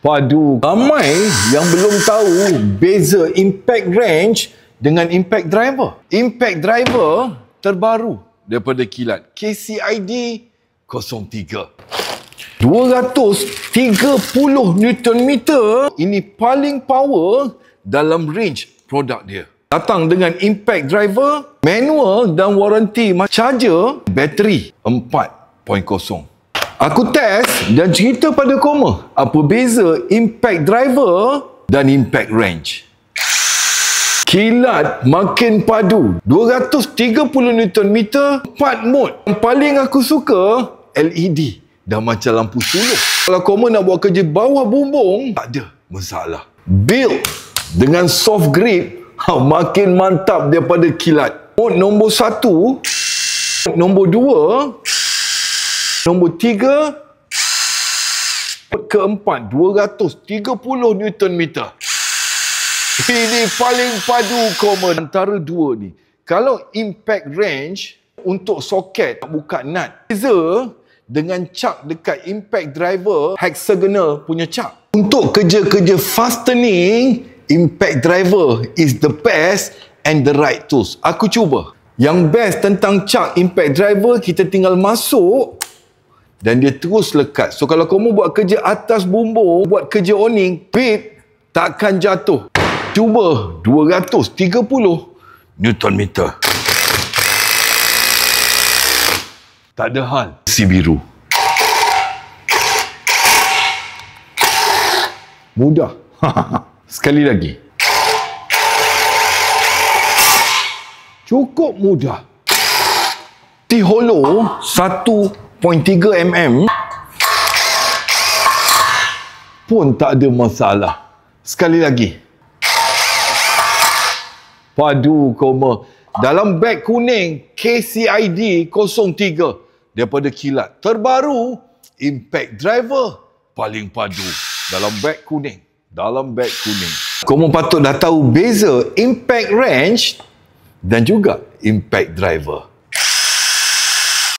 Padu, ramai yang belum tahu beza impact range dengan impact driver. Impact driver terbaru daripada kilat KCID 03. 230 Nm. Ini paling power dalam range produk dia. Datang dengan impact driver, manual dan waranti charger, bateri 4.0. Aku test dan cerita pada koma apa beza impact driver dan impact range. Kilat makin padu. 230 Nm, 4 mode. Yang paling aku suka LED. Dah macam lampu suluh. Kalau koma nak buat kerja bawah bumbung, tak ada masalah. Build dengan soft grip, makin mantap daripada kilat. Mode nombor 1, nombor 2, nombor 3, keempat 230 Nm. Ini paling padu koma antara dua ni. Kalau impact range untuk soket buka nut, beza dengan chuck dekat impact driver hexagonal punya chuck. Untuk kerja-kerja fastening, impact driver is the best and the right tools. Aku cuba. Yang best tentang chuck impact driver, kita tinggal masuk dan dia terus lekat. So kalau kamu buat kerja atas bumbung, buat kerja awning, bit takkan jatuh. Cuba 230 Nm. Tak ada hal. Si biru. Mudah. Sekali lagi. Cukup mudah. T-Hollow 1.3 mm pun tak ada masalah. Sekali lagi. Padu koma. Dalam beg kuning KCID 03 daripada kilat. Terbaru, impact driver paling padu. Dalam beg kuning. Dalam beg kuning. Kamu patut dah tahu beza impact range dan juga impact driver.